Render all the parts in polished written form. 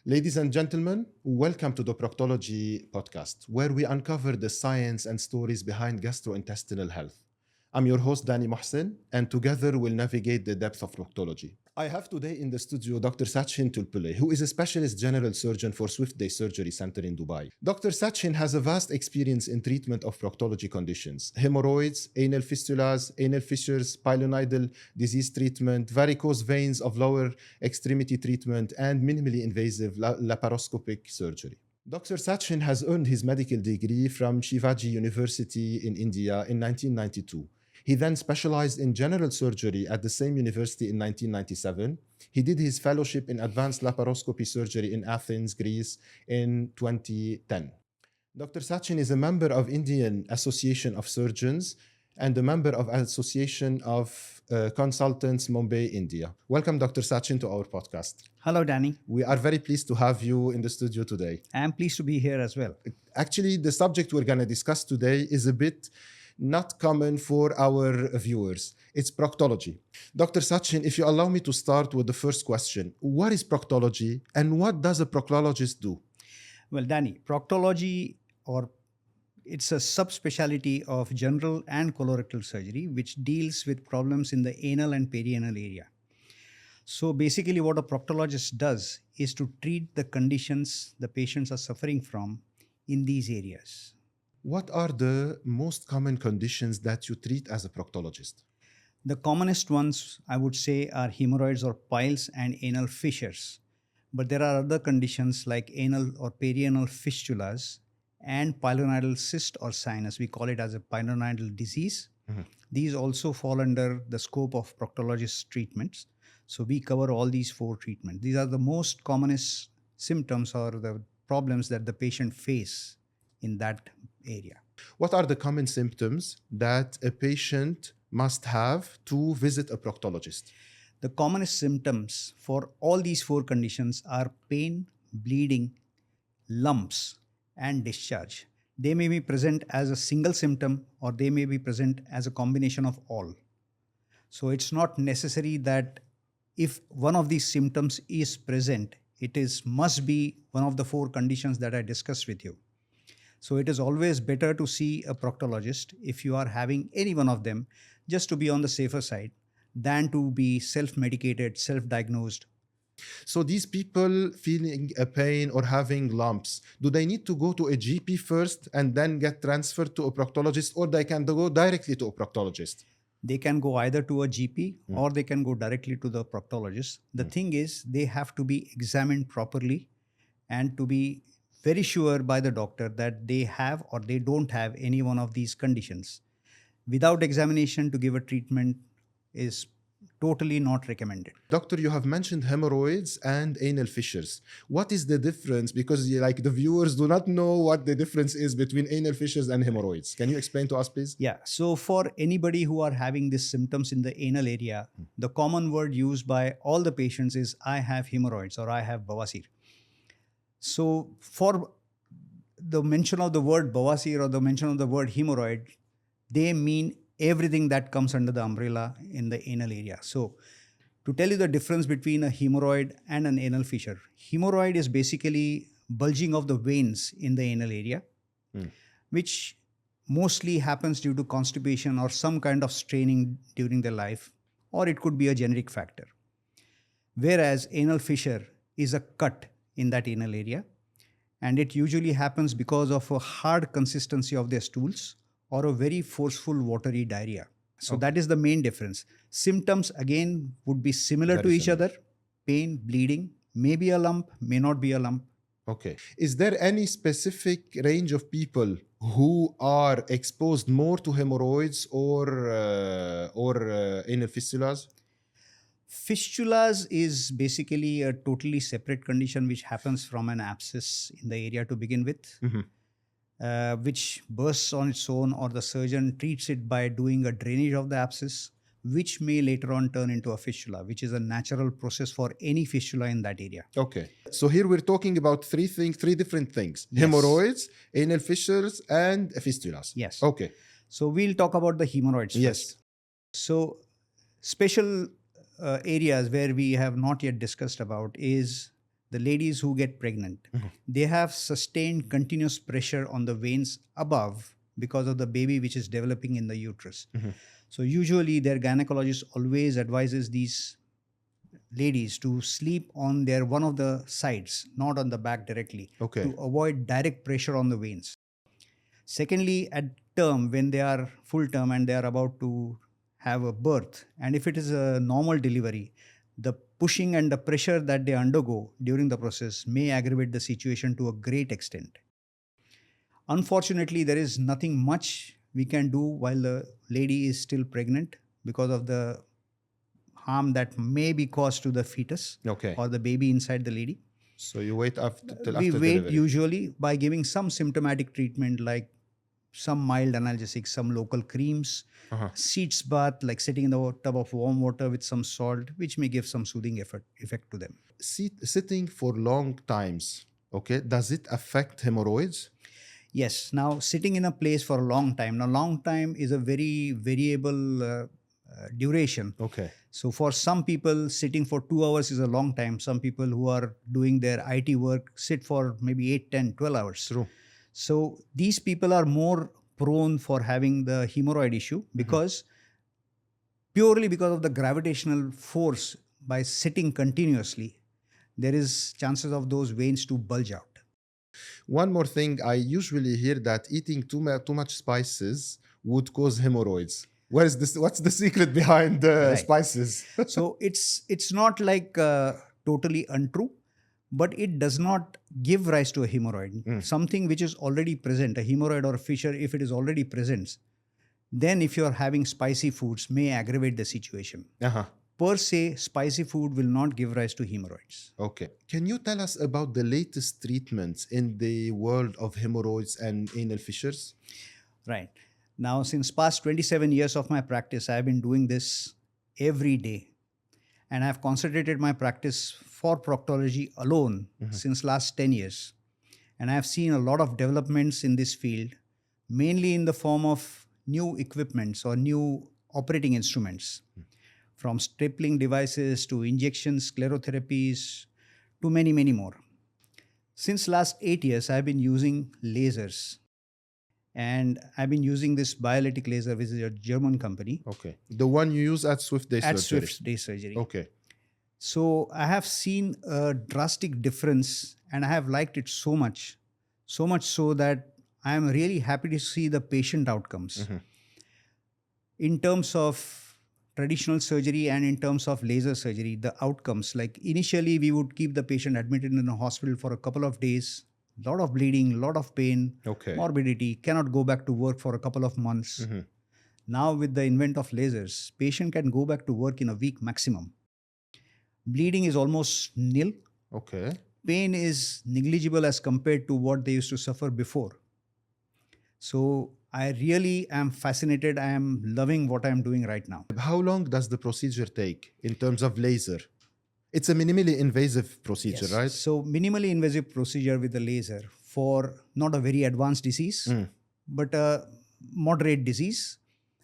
Ladies and gentlemen, welcome to the Proctology podcast, where we uncover the science and stories behind gastrointestinal health. I'm your host, Danny Mohsen, and together we'll navigate the depth of proctology. I have today in the studio Dr. Sachin Tulpule, who is a specialist general surgeon for Swift Day Surgery Center in Dubai. Dr. Sachin has a vast experience in treatment of proctology conditions, hemorrhoids, anal fistulas, anal fissures, pilonidal disease treatment, varicose veins of lower extremity treatment, and minimally invasive laparoscopic surgery. Dr. Sachin has earned his medical degree from Shivaji University in India in 1992. He then specialized in general surgery at the same university in 1997. He did his fellowship in advanced laparoscopy surgery in Athens, Greece in 2010. Dr. Sachin is a member of Indian Association of Surgeons and a member of Association of Consultants, Mumbai, India. Welcome, Dr. Sachin, to our podcast. Hello, Danny. We are very pleased to have you in the studio today. I'm pleased to be here as well. Actually, the subject we're going to discuss today is a bit not common for our viewers. It's proctology. Dr. Sachin, if you allow me to start with the first question, what is proctology and what does a proctologist do? Well, Danny, proctology it's a subspecialty of general and colorectal surgery, which deals with problems in the anal and perianal area. So basically what a proctologist does is to treat the conditions the patients are suffering from in these areas. What are the most common conditions that you treat as a proctologist? The commonest ones, I would say, are hemorrhoids or piles and anal fissures. But there are other conditions like anal or perianal fistulas and pilonidal cyst or sinus. We call it as a pilonidal disease. Mm-hmm. These also fall under the scope of proctologist treatments. So we cover all these four treatments. These are the most commonest symptoms or the problems that the patient face in that area. What are the common symptoms that a patient must have to visit a proctologist? The commonest symptoms for all these four conditions are pain, bleeding, lumps, and discharge. They may be present as a single symptom or they may be present as a combination of all. So it's not necessary that if one of these symptoms is present, must be one of the four conditions that I discussed with you. So it is always better to see a proctologist if you are having any one of them, just to be on the safer side, than to be self-medicated, self-diagnosed. So these people feeling a pain or having lumps, do they need to go to a GP first and then get transferred to a proctologist, or they can go directly to a proctologist? They can go either to a GP or they can go directly to the proctologist. The thing is, they have to be examined properly and to be very sure by the doctor that they have or they don't have any one of these conditions. Without examination, to give a treatment is totally not recommended. Doctor, you have mentioned hemorrhoids and anal fissures. What is the difference? Because the viewers do not know what the difference is between anal fissures and hemorrhoids. Can you explain to us, please? Yeah. So for anybody who are having these symptoms in the anal area, the common word used by all the patients is, I have hemorrhoids or I have bawasir. So for the mention of the word bawasir or the mention of the word hemorrhoid, they mean everything that comes under the umbrella in the anal area. So to tell you the difference between a hemorrhoid and an anal fissure, hemorrhoid is basically bulging of the veins in the anal area, which mostly happens due to constipation or some kind of straining during their life, or it could be a generic factor. Whereas anal fissure is a cut in that anal area, and it usually happens because of a hard consistency of their stools or a very forceful watery diarrhea. So that is the main difference. Symptoms again would be similar to each other. Pain, bleeding, maybe a lump, may not be a lump. Okay. Is there any specific range of people who are exposed more to hemorrhoids or anal fistulas? Fistulas is basically a totally separate condition which happens from an abscess in the area to begin with. Which bursts on its own, or the surgeon treats it by doing a drainage of the abscess, which may later on turn into a fistula, which is a natural process for any fistula in that area. Okay. So here we're talking about three different things. Yes. Hemorrhoids, anal fissures, and fistulas. Yes. Okay. So we'll talk about the hemorrhoids yes. first. So special areas where we have not yet discussed about is the ladies who get pregnant, they have sustained continuous pressure on the veins above because of the baby which is developing in the uterus. So usually their gynecologist always advises these ladies to sleep on their one of the sides, not on the back directly, Okay. to avoid direct pressure on the veins. Secondly, at term, when they are full term and they are about to have a birth, and if it is a normal delivery, the pushing and the pressure that they undergo during the process may aggravate the situation to a great extent. Unfortunately, there is nothing much we can do while the lady is still pregnant because of the harm that may be caused to the fetus Okay. or the baby inside the lady. So you wait till We after wait delivery. usually by giving some symptomatic treatment like some mild analgesics, some local creams, seeds bath, like sitting in the tub of warm water with some salt, which may give some soothing effect to them. Sitting for long times, okay, does it affect hemorrhoids? Yes. Now, sitting in a place for a long time. Now, long time is a very variable duration. Okay. So, for some people, sitting for 2 hours is a long time. Some people who are doing their IT work sit for maybe 8, 10, 12 hours. True. So, these people are more prone for having the hemorrhoid issue because purely because of the gravitational force by sitting continuously, there is chances of those veins to bulge out. One more thing, I usually hear that eating too much spices would cause hemorrhoids. What's the secret behind the Right. spices? So it's not like totally untrue, but it does not give rise to a hemorrhoid. Something which is already present, a hemorrhoid or a fissure, if it is already present, then if you are having spicy foods, may aggravate the situation. Per se, spicy food will not give rise to hemorrhoids. Okay. Can you tell us about the latest treatments in the world of hemorrhoids and anal fissures? Right. Now, since past 27 years of my practice, I have been doing this every day. And I have concentrated my practice for proctology alone since last 10 years. And I have seen a lot of developments in this field, mainly in the form of new equipments or new operating instruments, from stapling devices to injections, sclerotherapies, to many, many more. Since last 8 years, I have been using lasers. And I've been using this biolytic laser, which is a German company. Okay. The one you use at Swift Day At Surgery. Swift Day Surgery. Okay. So I have seen a drastic difference and I have liked it so much so that I am really happy to see the patient outcomes. In terms of traditional surgery and in terms of laser surgery, the outcomes, like initially we would keep the patient admitted in a hospital for a couple of days, lot of bleeding, lot of pain, morbidity, cannot go back to work for a couple of months. Now with the invent of lasers, patient can go back to work in a week maximum. Bleeding is almost nil. Okay. Pain is negligible as compared to what they used to suffer before. So I really am fascinated. I am loving what I am doing right now. How long does the procedure take in terms of laser? It's a minimally invasive procedure, Yes. right? So minimally invasive procedure with the laser for not a very advanced disease, but a moderate disease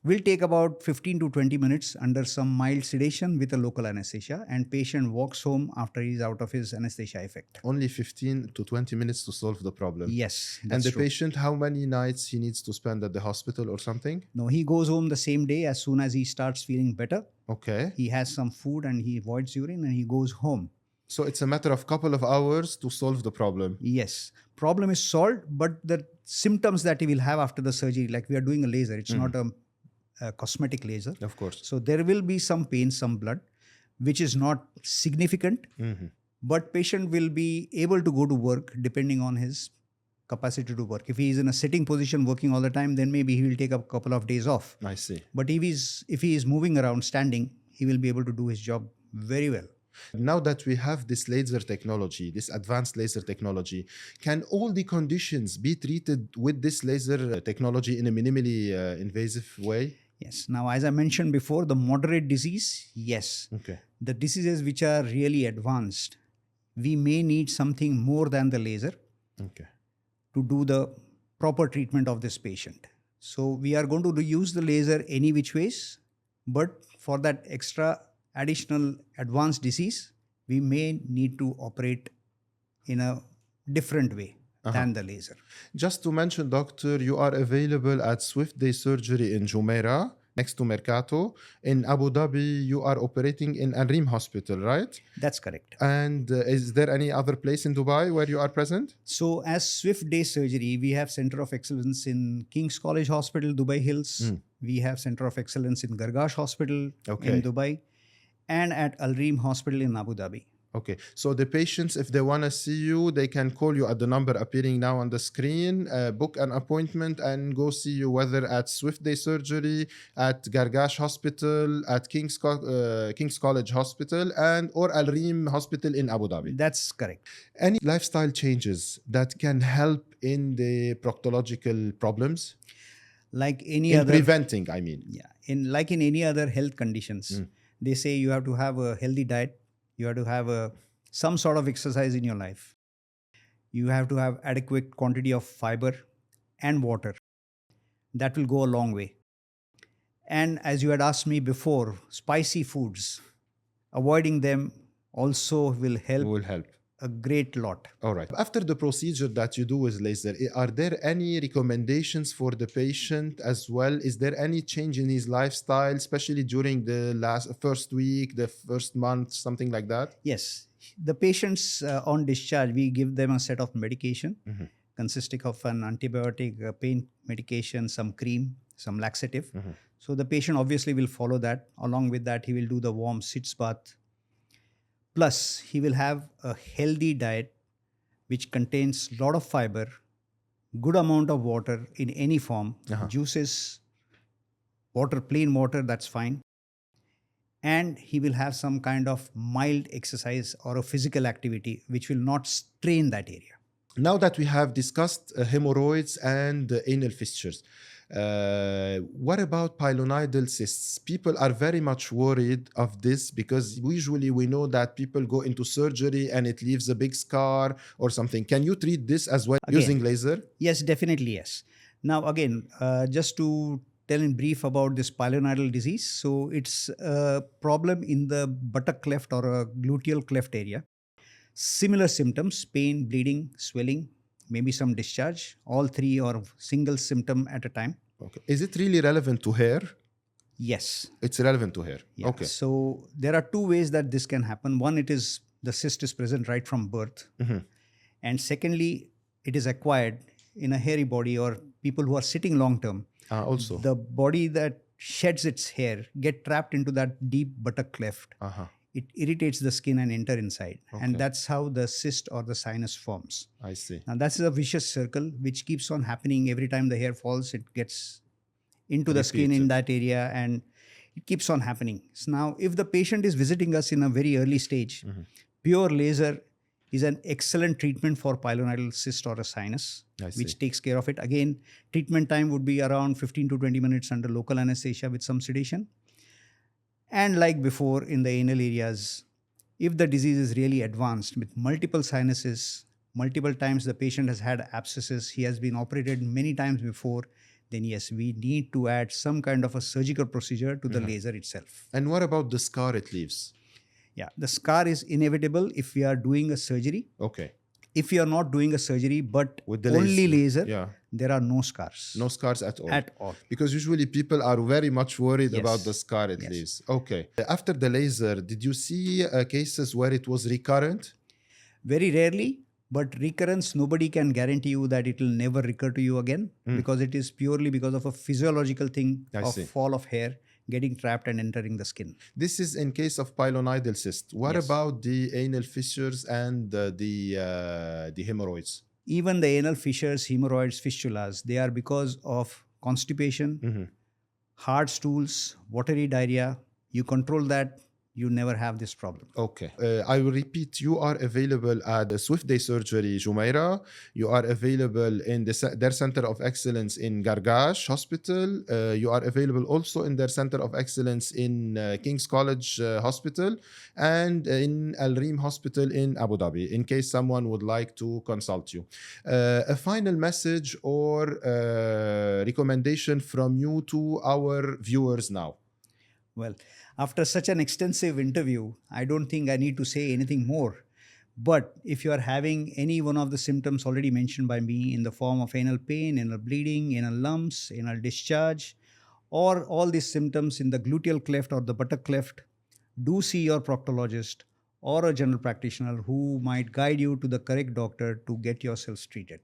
will take about 15 to 20 minutes under some mild sedation with a local anesthesia, and patient walks home after he's out of his anesthesia effect. Only 15 to 20 minutes to solve the problem. Yes, and that's the true. patient, how many nights he needs to spend at the hospital or something? No, he goes home the same day as soon as he starts feeling better. Okay. He has some food and he avoids urine and he goes home. So it's a matter of couple of hours to solve the problem. Yes. Problem is solved, but the symptoms that he will have after the surgery, like we are doing a laser, it's not a cosmetic laser. Of course. So there will be some pain, some blood, which is not significant, but patient will be able to go to work depending on his capacity to work. If he is in a sitting position working all the time, then maybe he will take a couple of days off. I see. But if he is moving around, standing, he will be able to do his job very well. Now that we have this laser technology, this advanced laser technology, can all the conditions be treated with this laser technology in a minimally invasive way? Yes. Now, as I mentioned before, the moderate disease, yes. Okay. The diseases which are really advanced, we may need something more than the laser to do the proper treatment of this patient. So we are going to use the laser any which ways, but for that extra additional advanced disease, we may need to operate in a different way than the laser. Just to mention, doctor, you are available at Swift Day Surgery in Jumeirah, next to Mercato. In Abu Dhabi, you are operating in Al Reem Hospital, right? That's correct. And is there any other place in Dubai where you are present? So as Swift Day Surgery, we have Center of Excellence in King's College Hospital, Dubai Hills. We have Center of Excellence in Gargash Hospital in Dubai, and at Al Reem Hospital in Abu Dhabi. Okay, so the patients, if they want to see you, they can call you at the number appearing now on the screen, book an appointment and go see you, whether at Swift Day Surgery, at Gargash Hospital, at King's College Hospital, and or Al Reem Hospital in Abu Dhabi. That's correct. Any lifestyle changes that can help in the proctological problems? Like any in other preventing, I mean. Yeah, in any other health conditions, they say you have to have a healthy diet. You have to have some sort of exercise in your life. You have to have adequate quantity of fiber and water. That will go a long way. And as you had asked me before, spicy foods, avoiding them also will help a great lot. All right. After the procedure that you do with laser, are there any recommendations for the patient as well? Is there any change in his lifestyle, especially during the first week, the first month, something like that? Yes. The patients on discharge, we give them a set of medication consisting of an antibiotic, pain medication, some cream, some laxative. So the patient obviously will follow that. Along with that, he will do the warm sitz bath. Plus, he will have a healthy diet which contains a lot of fiber, good amount of water in any form, juices, water, plain water, that's fine. And he will have some kind of mild exercise or a physical activity which will not strain that area. Now that we have discussed hemorrhoids and anal fissures, what about pilonidal cysts? People are very much worried of this because usually we know that people go into surgery and it leaves a big scar or something. Can you treat this as well using laser? Yes, definitely yes. Now again, just to tell in brief about this pilonidal disease. So it's a problem in the buttock cleft or a gluteal cleft area. Similar symptoms, pain, bleeding, swelling, maybe some discharge, all three or single symptom at a time. Okay. Is it really relevant to hair? Yes. It's relevant to hair. Yeah. Okay. So there are two ways that this can happen. One, it is the cyst is present right from birth. And secondly, it is acquired in a hairy body or people who are sitting long term. Also. The body that sheds its hair get trapped into that deep buttock cleft. It irritates the skin and enter inside. And that's how the cyst or the sinus forms. I see. Now that's a vicious circle which keeps on happening every time the hair falls. It gets into the skin in that area and it keeps on happening. So now if the patient is visiting us in a very early stage, pure laser is an excellent treatment for pilonidal cyst or a sinus, which takes care of it. Again, treatment time would be around 15 to 20 minutes under local anesthesia with some sedation. And like before in the anal areas, if the disease is really advanced with multiple sinuses, multiple times the patient has had abscesses, he has been operated many times before, then yes, we need to add some kind of a surgical procedure to the laser itself. And what about the scar it leaves? Yeah, the scar is inevitable if we are doing a surgery. Okay. If you are not doing a surgery but with the only laser, there are no scars. No scars at all. At all. Because usually people are very much worried about the scar it leaves. Okay. After the laser, did you see cases where it was recurrent? Very rarely, but recurrence, nobody can guarantee you that it will never recur to you again because it is purely because of a physiological thing of fall of hair getting trapped and entering the skin. This is in case of pilonidal cyst. What about the anal fissures and the hemorrhoids? Even the anal fissures, hemorrhoids, fistulas, they are because of constipation, hard stools, watery diarrhea. You control that, you never have this problem. Okay. I will repeat, you are available at the Swift Day Surgery, Jumeirah. You are available in their Center of Excellence in Gargash Hospital. You are available also in their Center of Excellence in King's College Hospital and in Al Reem Hospital in Abu Dhabi, in case someone would like to consult you. A final message or recommendation from you to our viewers now? Well, after such an extensive interview, I don't think I need to say anything more. But if you are having any one of the symptoms already mentioned by me in the form of anal pain, anal bleeding, anal lumps, anal discharge, or all these symptoms in the gluteal cleft or the buttock cleft, do see your proctologist or a general practitioner who might guide you to the correct doctor to get yourselves treated.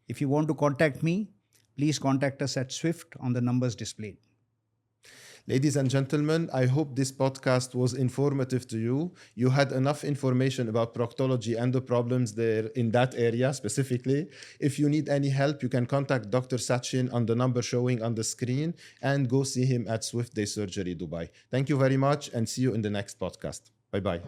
If you want to contact me, please contact us at Swift on the numbers displayed. Ladies and gentlemen, I hope this podcast was informative to you. You had enough information about proctology and the problems there in that area specifically. If you need any help, you can contact Dr. Sachin on the number showing on the screen and go see him at Swift Day Surgery, Dubai. Thank you very much and see you in the next podcast. Bye bye.